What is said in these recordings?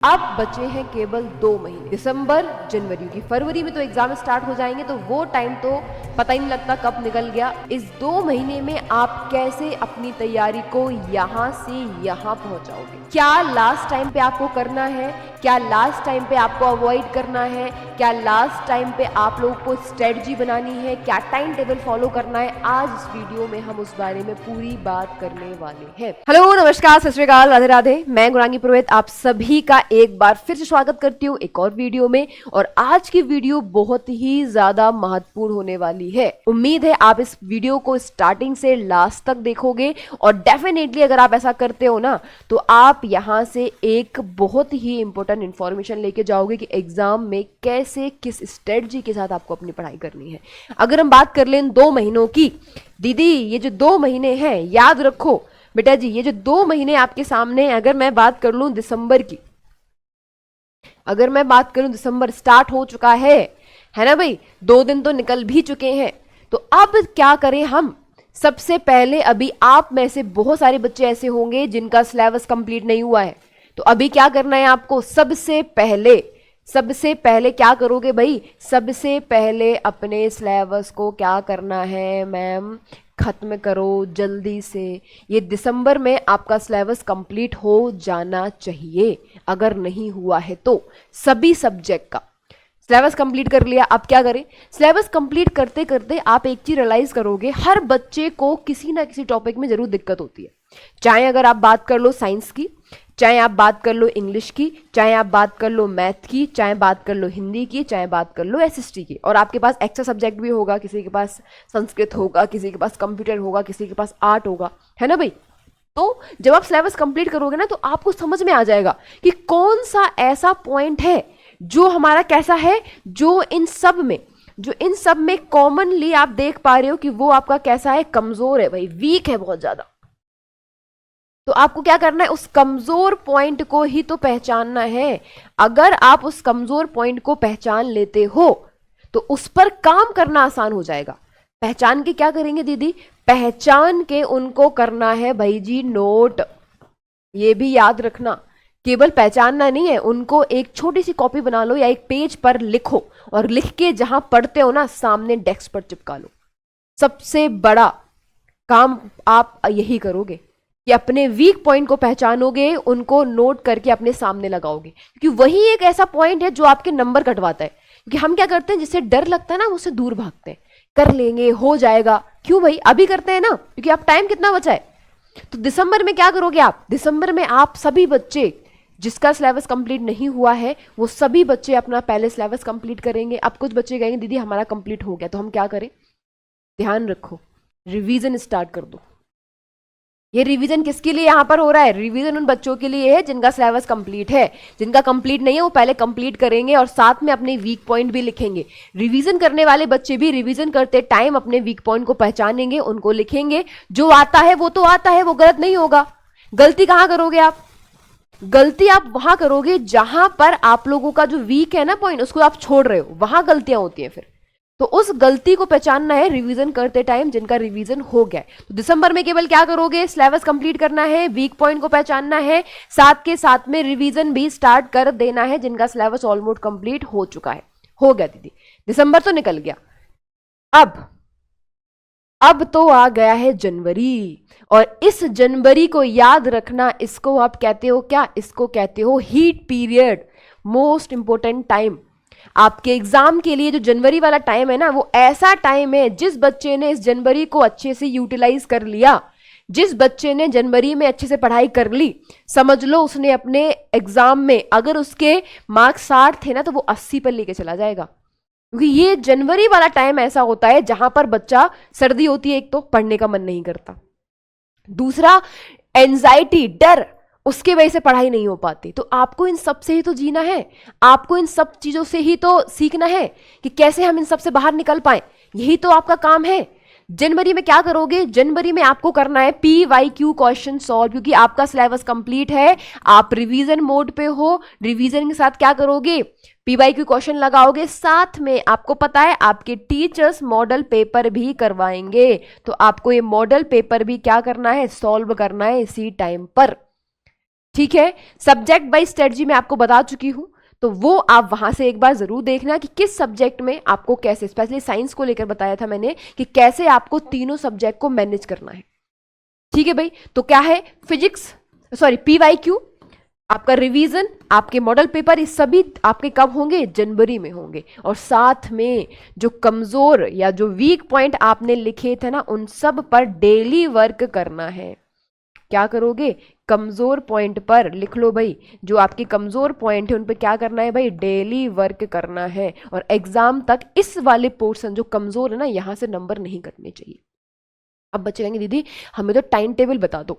अब बचे हैं केवल 2 महीने, दिसंबर जनवरी की। फरवरी में तो एग्जाम स्टार्ट हो जाएंगे, तो वो टाइम तो पता ही नहीं लगता कब निकल गया। इस 2 महीने में आप कैसे अपनी तैयारी को यहाँ से यहाँ पहुंचाओगे? क्या लास्ट टाइम पे आपको करना है? क्या लास्ट टाइम पे आपको अवॉइड करना है? क्या लास्ट टाइम पे आप लोगों को स्ट्रेटजी बनानी है? क्या टाइम टेबल फॉलो करना है? आज इस वीडियो में हम उस बारे में पूरी बात करने वाले हैं। हेलो, नमस्कार, सत श्री अकाल, राधे राधे। मैं गुरांगी पुरोहित आप सभी का एक बार फिर से स्वागत करती हूँ एक और वीडियो में। और आज की वीडियो बहुत ही ज्यादा महत्वपूर्ण होने वाली है। उम्मीद है आप इस वीडियो को स्टार्टिंग से लास्ट तक देखोगे, और डेफिनेटली अगर आप ऐसा करते हो ना, तो आप यहाँ से एक बहुत ही इंपॉर्टेंट इंफॉर्मेशन लेके जाओगे कि एग्जाम में कैसे, किस स्ट्रेटजी के साथ आपको अपनी पढ़ाई करनी है। अगर हम बात कर लें 2 महीनों की, दीदी ये जो 2 महीने हैं, याद रखो बेटा जी, ये जो 2 महीने आपके सामने हैं, अगर मैं बात कर लूं दिसंबर की, अगर मैं बात करूं दिसंबर स्टार्ट हो चुका है ना भाई, 2 दिन तो निकल भी चुके हैं। तो अब क्या करें हम? सबसे पहले, अभी आप में से बहुत सारे बच्चे ऐसे होंगे जिनका सिलेबस कंप्लीट नहीं हुआ है, तो अभी क्या करना है आपको? सबसे पहले क्या करोगे भाई? सबसे पहले अपने सिलेबस को क्या करना है मैम? खत्म करो जल्दी से। ये दिसंबर में आपका सिलेबस कंप्लीट हो जाना चाहिए। अगर नहीं हुआ है तो सभी सब्जेक्ट का सिलेबस कंप्लीट कर लिया। अब क्या करें? सिलेबस कंप्लीट करते करते आप एक चीज रियलाइज करोगे, हर बच्चे को किसी ना किसी टॉपिक में जरूर दिक्कत होती है। चाहे अगर आप बात कर लो साइंस की, चाहे आप बात कर लो इंग्लिश की, चाहे आप बात कर लो मैथ की, चाहे बात कर लो हिंदी की, चाहे बात कर लो एसएसटी की। और आपके पास एक्स्ट्रा सब्जेक्ट भी होगा, किसी के पास संस्कृत होगा, किसी के पास कंप्यूटर होगा, किसी के पास आर्ट होगा, है ना भाई? तो जब आप सिलेबस कंप्लीट करोगे ना, तो आपको समझ में आ जाएगा कि कौन सा ऐसा पॉइंट है जो हमारा कैसा है, जो इन सब में कॉमनली आप देख पा रहे हो कि वो आपका कैसा है, कमजोर है भाई, वीक है बहुत ज्यादा। तो आपको क्या करना है? उस कमजोर पॉइंट को ही तो पहचानना है। अगर आप उस कमजोर पॉइंट को पहचान लेते हो तो उस पर काम करना आसान हो जाएगा। पहचान के क्या करेंगे दीदी? पहचान के उनको करना है भाई जी नोट। ये भी याद रखना, केवल पहचानना नहीं है, उनको एक छोटी सी कॉपी बना लो या एक पेज पर लिखो, और लिख के जहां पढ़ते हो ना, सामने डेस्क पर चिपका लो। सबसे बड़ा काम आप यही करोगे कि अपने वीक पॉइंट को पहचानोगे, उनको नोट करके अपने सामने लगाओगे, क्योंकि वही एक ऐसा पॉइंट है जो आपके नंबर कटवाता है। क्योंकि हम क्या करते हैं, जिससे डर लगता है ना, उससे दूर भागते हैं, कर लेंगे, हो जाएगा। क्यों भाई? अभी करते हैं ना, क्योंकि आप टाइम कितना बचा है। तो दिसंबर में क्या करोगे आप? दिसंबर में आप सभी बच्चे, जिसका सिलेबस कंप्लीट नहीं हुआ है, वो सभी बच्चे अपना पहले सिलेबस कंप्लीट करेंगे। अब कुछ बच्चे कहेंगे दीदी हमारा कंप्लीट हो गया, तो हम क्या करें? ध्यान रखो, रिवीजन स्टार्ट कर दो। ये रिवीजन किसके लिए यहां पर हो रहा है? रिवीजन उन बच्चों के लिए है जिनका सिलेबस कंप्लीट है। जिनका कंप्लीट नहीं है वो पहले कंप्लीट करेंगे और साथ में अपने वीक पॉइंट भी लिखेंगे। रिवीजन करने वाले बच्चे भी रिवीजन करते टाइम अपने वीक पॉइंट को पहचानेंगे, उनको लिखेंगे। जो आता है वो तो आता है, वो गलत नहीं होगा। गलती कहां करोगे आप? गलती आप वहां करोगे जहां पर आप लोगों का जो वीक है ना पॉइंट, उसको आप छोड़ रहे हो, वहां गलतियां होती हैं फिर। तो उस गलती को पहचानना है रिवीजन करते टाइम, जिनका रिवीजन हो गया है। तो दिसंबर में केवल क्या करोगे? सिलेबस कंप्लीट करना है, वीक पॉइंट को पहचानना है, साथ के साथ में रिवीजन भी स्टार्ट कर देना है, जिनका सिलेबस ऑलमोस्ट कंप्लीट हो चुका है। हो गया दीदी, दिसंबर तो निकल गया। अब तो आ गया है जनवरी, और इस जनवरी को याद रखना, इसको आप कहते हो क्या? इसको कहते हो heat period, most important time आपके एग्जाम के लिए। जो जनवरी वाला टाइम है ना, वो ऐसा टाइम है, जिस बच्चे ने इस जनवरी को अच्छे से यूटिलाइज कर लिया, जिस बच्चे ने जनवरी में अच्छे से पढ़ाई कर ली, समझ लो उसने अपने एग्जाम में, अगर उसके मार्क्स 60 थे ना, तो वो 80 पर लेके चला जाएगा। क्योंकि ये जनवरी वाला टाइम ऐसा होता है जहां पर बच्चा, सर्दी होती है एक तो, पढ़ने का मन नहीं करता, दूसरा एंजाइटी, डर, उसके वजह से पढ़ाई नहीं हो पाती। तो आपको इन सब से ही तो जीना है, आपको इन सब चीजों से ही तो सीखना है कि कैसे हम इन सब से बाहर निकल पाए। यही तो आपका काम है। जनवरी में क्या करोगे? जनवरी में आपको करना है PYQ क्वेश्चन सॉल्व, क्योंकि आपका सिलेबस कंप्लीट है, आप रिवीजन मोड पे हो। रिवीजन के साथ क्या करोगे? PYQ क्वेश्चन लगाओगे, साथ में आपको पता है आपके टीचर्स मॉडल पेपर भी करवाएंगे, तो आपको ये मॉडल पेपर भी क्या करना है? सॉल्व करना है इसी टाइम पर। ठीक है, सब्जेक्ट वाइज स्ट्रेटजी मैं आपको बता चुकी हूं, तो वो आप वहां से एक बार जरूर देखना कि किस सब्जेक्ट में आपको कैसे, स्पेशली साइंस को लेकर बताया था मैंने कि कैसे आपको तीनों सब्जेक्ट को मैनेज करना है। ठीक है भाई, तो क्या है, फिजिक्स, सॉरी पीवाईक्यू, आपका रिवीजन, आपके मॉडल पेपर, ये सभी आपके कब होंगे, जनवरी में होंगे। और साथ में जो कमजोर या जो वीक पॉइंट आपने लिखे थे ना, उन सब पर डेली वर्क करना है। क्या करोगे, कमजोर पॉइंट पर लिख लो भाई, जो आपके कमजोर पॉइंट है उन पर क्या करना है भाई, डेली वर्क करना है। और एग्जाम तक इस वाले पोर्शन जो कमजोर है ना, यहां से नंबर नहीं कटने चाहिए। अब बच्चे कहेंगे दीदी हमें तो टाइम टेबल बता दो,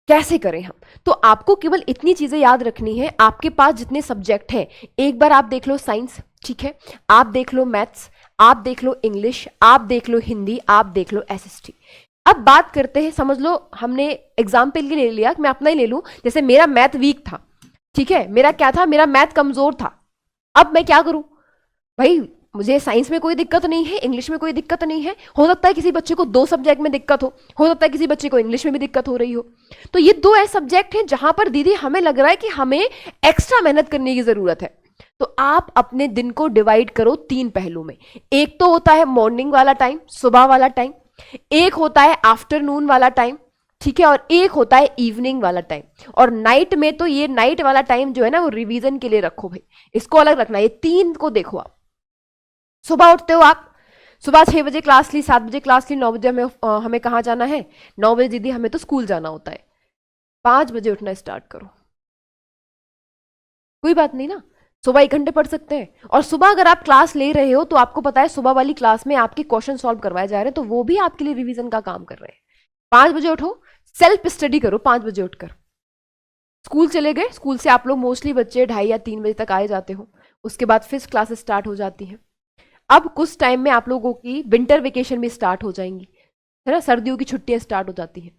कैसे करें हम? तो आपको केवल इतनी चीजें याद रखनी है, आपके पास जितने सब्जेक्ट हैं, एक बार आप देख लो साइंस, ठीक है, आप देख लो मैथ्स, आप देख लो इंग्लिश, आप देख लो हिंदी, आप देख लो एसएसटी। अब बात करते हैं, समझ लो हमने एग्जाम्पल के ले लिया, मैं अपना ही ले लूं, जैसे मेरा मैथ वीक था, ठीक है, मेरा क्या था, मेरा मैथ कमजोर था। अब मैं क्या करूं भाई, मुझे साइंस में कोई दिक्कत नहीं है, इंग्लिश में कोई दिक्कत नहीं है, हो सकता है किसी बच्चे को दो सब्जेक्ट में दिक्कत हो सकता है किसी बच्चे को इंग्लिश में भी दिक्कत हो रही हो। तो ये दो ऐसे सब्जेक्ट हैं जहां पर दीदी हमें लग रहा है कि हमें एक्स्ट्रा मेहनत करने की जरूरत है। तो आप अपने दिन को डिवाइड करो तीन पहलू में। एक तो होता है मॉर्निंग वाला टाइम, सुबह वाला टाइम, एक होता है आफ्टरनून वाला टाइम, ठीक है, और एक होता है इवनिंग वाला टाइम। और नाइट में तो ये नाइट वाला टाइम जो है ना, वो रिवीजन के लिए रखो भाई, इसको अलग रखना। ये तीन को देखो आप, सुबह उठते हो आप, सुबह 6 बजे क्लास ली, 7 बजे क्लास ली, 9 बजे हमें कहाँ जाना है, 9 बजे दीदी हमें तो स्कूल जाना होता है, 5 बजे उठना स्टार्ट करो, कोई बात नहीं ना, सुबह 1 घंटे पढ़ सकते हैं। और सुबह अगर आप क्लास ले रहे हो तो आपको पता है सुबह वाली क्लास में आपके क्वेश्चन सॉल्व करवाए जा रहे हैं, तो वो भी आपके लिए रिवीजन का काम कर रहे हैं। 5 बजे उठो, सेल्फ स्टडी करो 5 बजे उठकर। स्कूल चले गए, स्कूल से आप लोग मोस्टली बच्चे 2:30 या 3 बजे तक आए जाते हो, उसके बाद फिर क्लासेस स्टार्ट हो जाती हैं। अब कुछ टाइम में आप लोगों की विंटर वेकेशन भी स्टार्ट हो जाएंगी, है ना, सर्दियों की छुट्टियां स्टार्ट हो जाती हैं।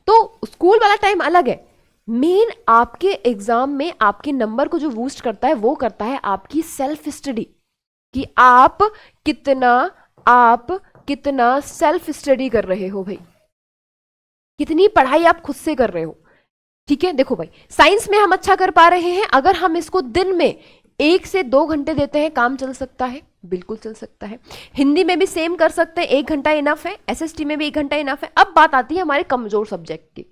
तो स्कूल वाला टाइम अलग है, मेन आपके एग्जाम में आपके नंबर को जो बूस्ट करता है वो करता है आपकी सेल्फ स्टडी, कि आप कितना सेल्फ स्टडी कर रहे हो भाई, कितनी पढ़ाई आप खुद से कर रहे हो। ठीक है, देखो भाई साइंस में हम अच्छा कर पा रहे हैं, अगर हम इसको दिन में 1 से 2 घंटे देते हैं, काम चल सकता है, बिल्कुल चल सकता है। हिंदी में भी सेम कर सकते हैं, 1 घंटा इनफ है, एसएसटी में भी 1 घंटा इनफ है। अब बात आती है हमारे कमजोर सब्जेक्ट की,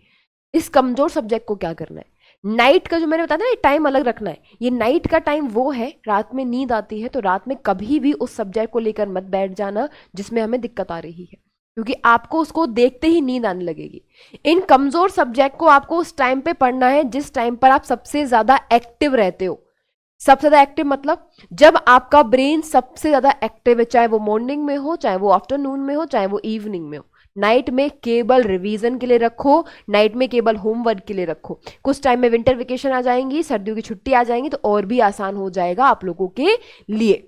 इस कमजोर सब्जेक्ट को क्या करना है। नाइट का जो मैंने बताया ना, टाइम अलग रखना है। ये नाइट का टाइम वो है, रात में नींद आती है, तो रात में कभी भी उस सब्जेक्ट को लेकर मत बैठ जाना जिसमें हमें दिक्कत आ रही है, क्योंकि आपको उसको देखते ही नींद आने लगेगी। इन कमजोर सब्जेक्ट को आपको उस टाइम पे पढ़ना है जिस टाइम पर आप सबसे ज्यादा एक्टिव रहते हो। सबसे ज्यादा एक्टिव मतलब जब आपका ब्रेन सबसे ज्यादा एक्टिव है, चाहे वो मॉर्निंग में हो, चाहे वो आफ्टरनून में हो, चाहे वो इवनिंग में हो। नाइट में केवल रिवीजन के लिए रखो, नाइट में केवल होमवर्क के लिए रखो। कुछ टाइम में विंटर वेकेशन आ जाएंगी, सर्दियों की छुट्टी आ जाएंगी, तो और भी आसान हो जाएगा आप लोगों के लिए।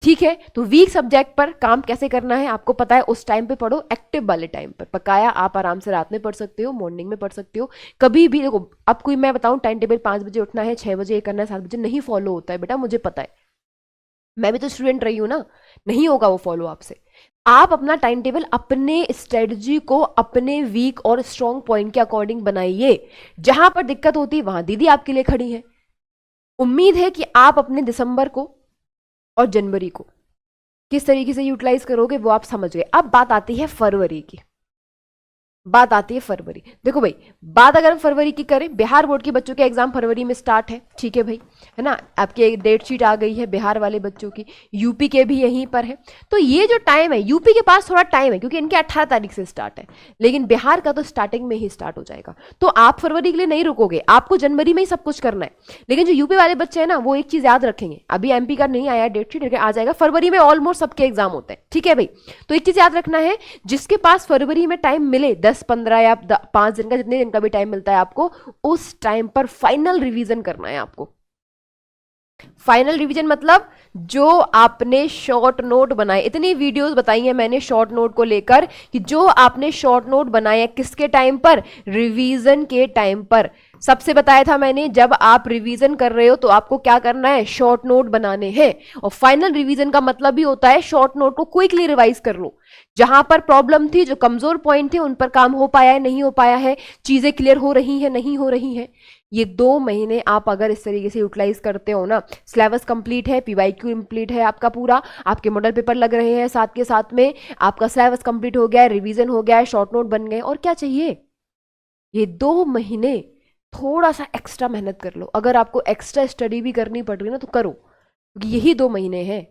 ठीक है, तो वीक सब्जेक्ट पर काम कैसे करना है आपको पता है, उस टाइम पे पढ़ो, एक्टिव वाले टाइम पर। पकाया आप आराम से रात में पढ़ सकते हो, मॉर्निंग में पढ़ सकते हो, कभी भी। देखो अब कोई मैं बताऊं टाइम टेबल 5 बजे उठना है, 6 बजे ये करना है, 7 बजे नहीं फॉलो होता है बेटा, मुझे पता है, मैं भी तो स्टूडेंट रही हूं ना, नहीं होगा वो फॉलो आपसे। आप अपना टाइम टेबल अपने स्ट्रेटजी को अपने वीक और स्ट्रॉन्ग पॉइंट के अकॉर्डिंग बनाइए। जहां पर दिक्कत होती है वहां दीदी आपके लिए खड़ी है। उम्मीद है कि आप अपने दिसंबर को और जनवरी को किस तरीके से यूटिलाइज करोगे वो आप समझ गए। अब बात आती है फरवरी की, बात आती है फरवरी। देखो भाई, बात अगर हम फरवरी की करें, बिहार बोर्ड के बच्चों के एग्जाम फरवरी में स्टार्ट है, ठीक है भाई, है ना, आपके डेट शीट आ गई है बिहार वाले बच्चों की, यूपी के भी यहीं पर है। तो ये जो टाइम है, यूपी के पास थोड़ा टाइम है क्योंकि इनके 18 तारीख से स्टार्ट है, लेकिन बिहार का तो स्टार्टिंग में ही स्टार्ट हो जाएगा। तो आप फरवरी के लिए नहीं रुकोगे, आपको जनवरी में ही सब कुछ करना है। लेकिन जो यूपी वाले बच्चे हैं ना, वो एक चीज याद रखेंगे, अभी एमपी का नहीं आया डेट शीट, आ जाएगा फरवरी में, ऑलमोस्ट सबके एग्जाम होते हैं, ठीक है भाई। तो एक चीज याद रखना है, जिसके पास फरवरी में टाइम मिले, 10-15 या 5 दिन का, जितने दिन का भी टाइम मिलता है आपको, उस टाइम पर फाइनल रिवीजन करना है आपको। फाइनल रिवीजन मतलब जो आपने शॉर्ट नोट बनाए, इतनी वीडियोस बताई हैं मैंने शॉर्ट नोट को लेकर, कि जो आपने शॉर्ट नोट बनाए किसके टाइम पर, रिवीजन के टाइम पर। सबसे बताया था मैंने, जब आप रिवीजन कर रहे हो तो आपको क्या करना है, शॉर्ट नोट बनाने हैं। और फाइनल रिवीजन का मतलब भी होता है शॉर्ट नोट को क्विकली रिवाइज कर लो। जहां पर प्रॉब्लम थी, जो कमजोर पॉइंट थे, उन पर काम हो पाया है, नहीं हो पाया है, चीजें क्लियर हो रही है, नहीं हो रही है, ये 2 महीने आप अगर इस तरीके से यूटिलाइज करते हो ना, सिलेबस कंप्लीट है, पीवाईक्यू कंप्लीट है आपका पूरा, आपके मॉडल पेपर लग रहे हैं साथ के साथ में, आपका सिलेबस कंप्लीट हो गया है, रिवीजन हो गया है, शॉर्ट नोट बन गए, और क्या चाहिए। ये 2 महीने थोड़ा सा एक्स्ट्रा मेहनत कर लो, अगर आपको एक्स्ट्रा स्टडी भी करनी पड़ रही है ना तो करो, क्योंकि यही 2 महीने हैं।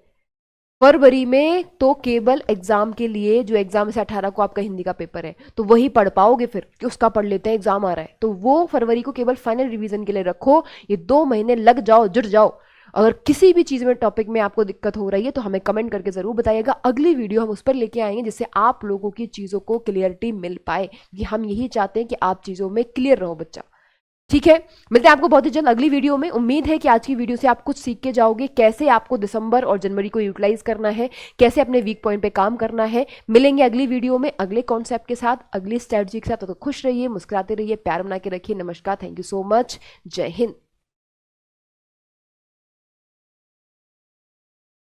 फरवरी में तो केवल एग्जाम के लिए, जो एग्जाम से 18 को आपका हिंदी का पेपर है, तो वही पढ़ पाओगे फिर कि उसका पढ़ लेते हैं, एग्जाम आ रहा है, तो वो फरवरी को केवल फाइनल रिवीजन के लिए रखो। ये 2 महीने लग जाओ, जुट जाओ। अगर किसी भी चीज में, टॉपिक में आपको दिक्कत हो रही है तो हमें कमेंट करके जरूर बताइएगा, अगली वीडियो हम उस पर लेके आएंगे जिससे आप लोगों की चीजों को क्लियरिटी मिल पाए, कि हम यही चाहते हैं कि आप चीजों में क्लियर रहो बच्चा। ठीक है, मिलते हैं आपको बहुत ही जल्द अगली वीडियो में। उम्मीद है कि आज की वीडियो से आप कुछ सीख के जाओगे, कैसे आपको दिसंबर और जनवरी को यूटिलाइज करना है, कैसे अपने वीक पॉइंट पे काम करना है। मिलेंगे अगली वीडियो में अगले कॉन्सेप्ट के साथ, अगली स्ट्रेटजी के साथ। तो खुश रहिए, मुस्कुराते रहिए, प्यार बना के रखिए। नमस्कार, थैंक यू सो मच, जय हिंद।